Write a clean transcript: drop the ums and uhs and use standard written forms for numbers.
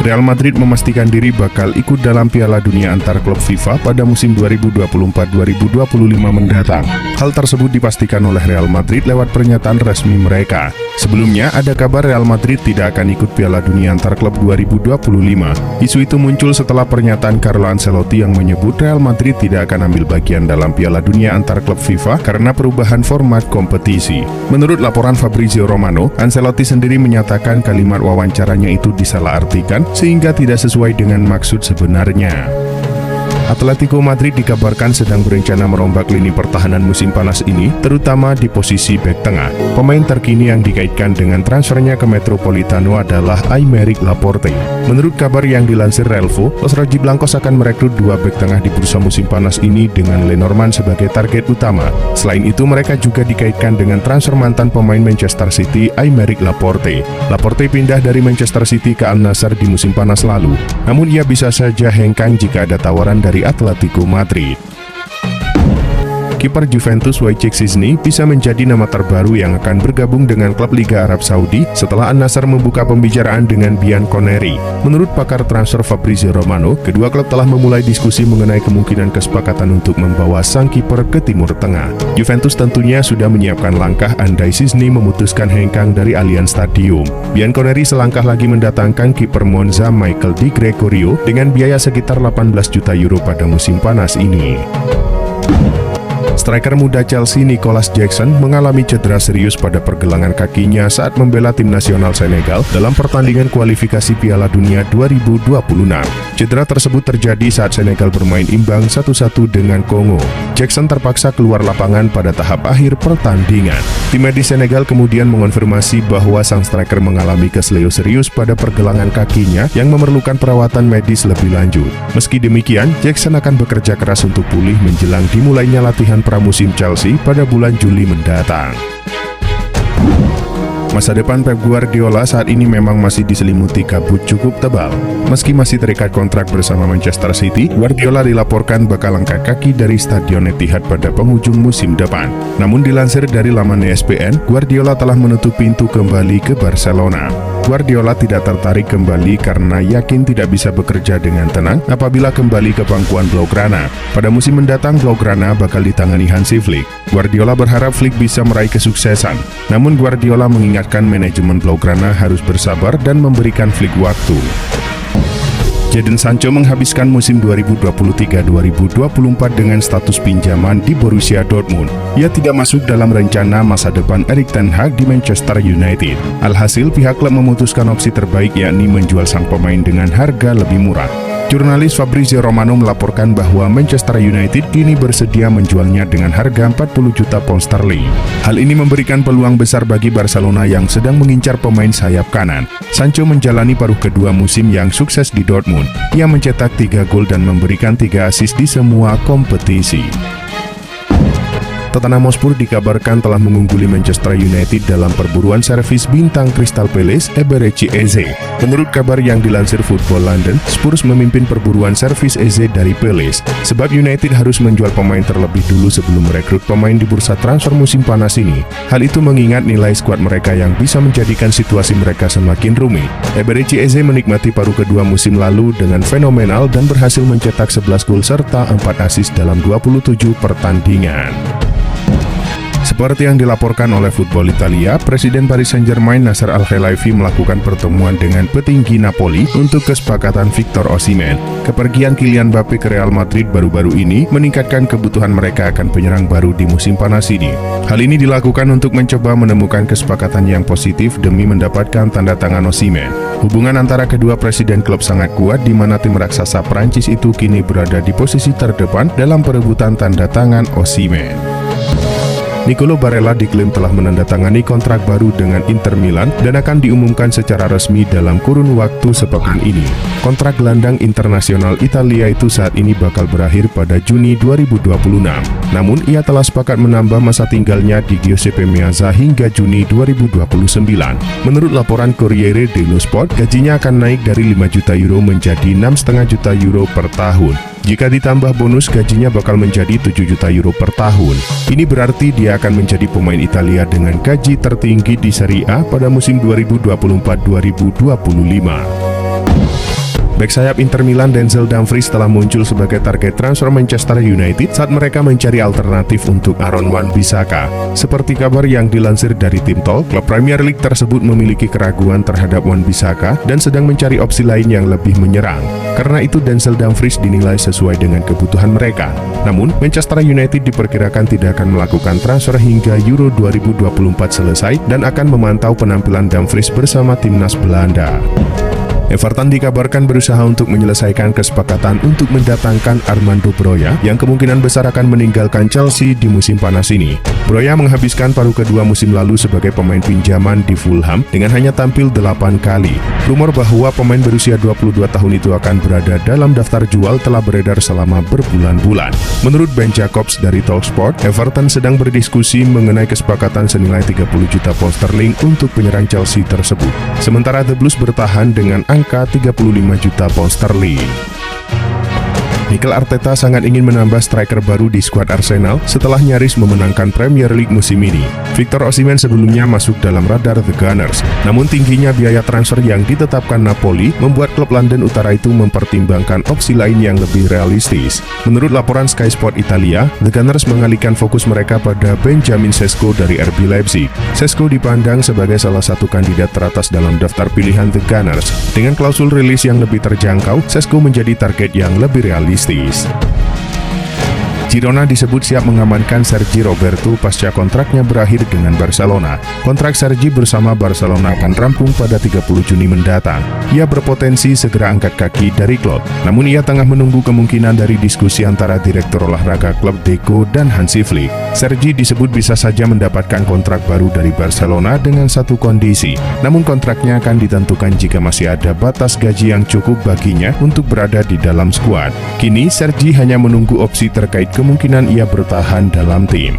Real Madrid memastikan diri bakal ikut dalam Piala Dunia antar klub FIFA pada musim 2024-2025 mendatang. Hal tersebut dipastikan oleh Real Madrid lewat pernyataan resmi mereka. Sebelumnya, ada kabar Real Madrid tidak akan ikut Piala Dunia antar klub 2025. Isu itu muncul setelah pernyataan Carlo Ancelotti yang menyebut Real Madrid tidak akan ambil bagian dalam Piala Dunia antar klub FIFA karena perubahan format kompetisi. Menurut laporan Fabrizio Romano, Ancelotti sendiri menyatakan kalimat wawancaranya itu disalahartikan sehingga tidak sesuai dengan maksud sebenarnya. Atletico Madrid dikabarkan sedang berencana merombak lini pertahanan musim panas ini, terutama di posisi bek tengah. Pemain terkini yang dikaitkan dengan transfernya ke Metropolitano adalah Aymeric Laporte. Menurut kabar yang dilansir Relvo, Los Rojiblancos akan merekrut dua bek tengah di bursa musim panas ini dengan Lenormand sebagai target utama. Selain itu, mereka juga dikaitkan dengan transfer mantan pemain Manchester City, Aymeric Laporte. Laporte pindah dari Manchester City ke Al Nassr di musim panas lalu. Namun ia bisa saja hengkang jika ada tawaran dari Atletico Madrid. Kiper Juventus Wojciech Szczesny bisa menjadi nama terbaru yang akan bergabung dengan klub Liga Arab Saudi setelah Al Nassr membuka pembicaraan dengan Bianconeri. Menurut pakar transfer Fabrizio Romano, kedua klub telah memulai diskusi mengenai kemungkinan kesepakatan untuk membawa sang kiper ke Timur Tengah. Juventus tentunya sudah menyiapkan langkah andai Szczesny memutuskan hengkang dari Allianz Stadium. Bianconeri selangkah lagi mendatangkan kiper Monza Michael Di Gregorio dengan biaya sekitar 18 juta euro pada musim panas ini. Striker muda Chelsea Nicolas Jackson mengalami cedera serius pada pergelangan kakinya saat membela tim nasional Senegal dalam pertandingan kualifikasi Piala Dunia 2026. Cedera tersebut terjadi saat Senegal bermain imbang 1-1 dengan Kongo. Jackson terpaksa keluar lapangan pada tahap akhir pertandingan. Tim medis Senegal kemudian mengonfirmasi bahwa sang striker mengalami kesleo serius pada pergelangan kakinya yang memerlukan perawatan medis lebih lanjut. Meski demikian, Jackson akan bekerja keras untuk pulih menjelang dimulainya latihan pramusim Chelsea pada bulan Juli mendatang. Masa depan Pep Guardiola saat ini memang masih diselimuti kabut cukup tebal. Meski masih terikat kontrak bersama Manchester City, Guardiola dilaporkan bakal angkat kaki dari Stadion Etihad pada penghujung musim depan. Namun dilansir dari laman ESPN, Guardiola telah menutup pintu kembali ke Barcelona. Guardiola tidak tertarik kembali karena yakin tidak bisa bekerja dengan tenang apabila kembali ke pangkuan Blaugrana. Pada musim mendatang, Blaugrana bakal ditangani Hansi Flick. Guardiola berharap Flick bisa meraih kesuksesan. Namun Guardiola mengingatkan manajemen Blaugrana harus bersabar dan memberikan Flick waktu. Jadon Sancho menghabiskan musim 2023-2024 dengan status pinjaman di Borussia Dortmund. Ia tidak masuk dalam rencana masa depan Erik ten Hag di Manchester United. Alhasil, pihak klub memutuskan opsi terbaik yakni menjual sang pemain dengan harga lebih murah. Jurnalis Fabrizio Romano melaporkan bahwa Manchester United kini bersedia menjualnya dengan harga 40 juta pound sterling. Hal ini memberikan peluang besar bagi Barcelona yang sedang mengincar pemain sayap kanan. Sancho menjalani paruh kedua musim yang sukses di Dortmund. Ia mencetak 3 gol dan memberikan 3 assist di semua kompetisi. Tottenham Hotspur dikabarkan telah mengungguli Manchester United dalam perburuan servis bintang Crystal Palace Eberechi Eze. Menurut kabar yang dilansir Football London, Spurs memimpin perburuan servis Eze dari Palace, sebab United harus menjual pemain terlebih dulu sebelum merekrut pemain di bursa transfer musim panas ini. Hal itu mengingat nilai skuad mereka yang bisa menjadikan situasi mereka semakin rumit. Eberechi Eze menikmati paruh kedua musim lalu dengan fenomenal dan berhasil mencetak 11 gol serta 4 assist dalam 27 pertandingan. Seperti yang dilaporkan oleh Football Italia, Presiden Paris Saint-Germain Nasser Al-Khelaifi melakukan pertemuan dengan petinggi Napoli untuk kesepakatan Victor Osimhen. Kepergian Kylian Mbappe ke Real Madrid baru-baru ini meningkatkan kebutuhan mereka akan penyerang baru di musim panas ini. Hal ini dilakukan untuk mencoba menemukan kesepakatan yang positif demi mendapatkan tanda tangan Osimhen. Hubungan antara kedua presiden klub sangat kuat di mana tim raksasa Prancis itu kini berada di posisi terdepan dalam perebutan tanda tangan Osimhen. Nicolo Barella diklaim telah menandatangani kontrak baru dengan Inter Milan dan akan diumumkan secara resmi dalam kurun waktu sepekan ini. Kontrak gelandang internasional Italia itu saat ini bakal berakhir pada Juni 2026. Namun, ia telah sepakat menambah masa tinggalnya di Giuseppe Meazza hingga Juni 2029. Menurut laporan Corriere dello Sport, gajinya akan naik dari 5 juta euro menjadi 6,5 juta euro per tahun. Jika ditambah bonus, gajinya bakal menjadi 7 juta euro per tahun. Ini berarti dia akan menjadi pemain Italia dengan gaji tertinggi di Serie A pada musim 2024-2025. Bek sayap Inter Milan Denzel Dumfries telah muncul sebagai target transfer Manchester United saat mereka mencari alternatif untuk Aaron Wan-Bissaka. Seperti kabar yang dilansir dari tim Talk, klub Premier League tersebut memiliki keraguan terhadap Wan-Bissaka dan sedang mencari opsi lain yang lebih menyerang. Karena itu Denzel Dumfries dinilai sesuai dengan kebutuhan mereka. Namun, Manchester United diperkirakan tidak akan melakukan transfer hingga Euro 2024 selesai dan akan memantau penampilan Dumfries bersama timnas Belanda. Everton dikabarkan berusaha untuk menyelesaikan kesepakatan untuk mendatangkan Armando Broja yang kemungkinan besar akan meninggalkan Chelsea di musim panas ini. Broja menghabiskan paruh kedua musim lalu sebagai pemain pinjaman di Fulham dengan hanya tampil 8 kali. Rumor bahwa pemain berusia 22 tahun itu akan berada dalam daftar jual telah beredar selama berbulan-bulan. Menurut Ben Jacobs dari Talksport, Everton sedang berdiskusi mengenai kesepakatan senilai 30 juta pound sterling untuk penyerang Chelsea tersebut. Sementara The Blues bertahan dengan angka 35 juta pound sterling. Mikel Arteta sangat ingin menambah striker baru di skuad Arsenal setelah nyaris memenangkan Premier League musim ini. Victor Osimhen sebelumnya masuk dalam radar The Gunners, namun tingginya biaya transfer yang ditetapkan Napoli membuat klub London Utara itu mempertimbangkan opsi lain yang lebih realistis. Menurut laporan Sky Sport Italia, The Gunners mengalihkan fokus mereka pada Benjamin Sesko dari RB Leipzig. Sesko dipandang sebagai salah satu kandidat teratas dalam daftar pilihan The Gunners. Dengan klausul rilis yang lebih terjangkau, Sesko menjadi target yang lebih realistis. Girona disebut siap mengamankan Sergi Roberto pasca kontraknya berakhir dengan Barcelona. Kontrak Sergi bersama Barcelona akan rampung pada 30 Juni mendatang. Ia berpotensi segera angkat kaki dari klub. Namun ia tengah menunggu kemungkinan dari diskusi antara Direktur Olahraga klub Deco dan Hansi Flick. Sergi disebut bisa saja mendapatkan kontrak baru dari Barcelona dengan satu kondisi. Namun kontraknya akan ditentukan jika masih ada batas gaji yang cukup baginya untuk berada di dalam skuad. Kini Sergi hanya menunggu opsi terkait kemungkinan ia bertahan dalam tim.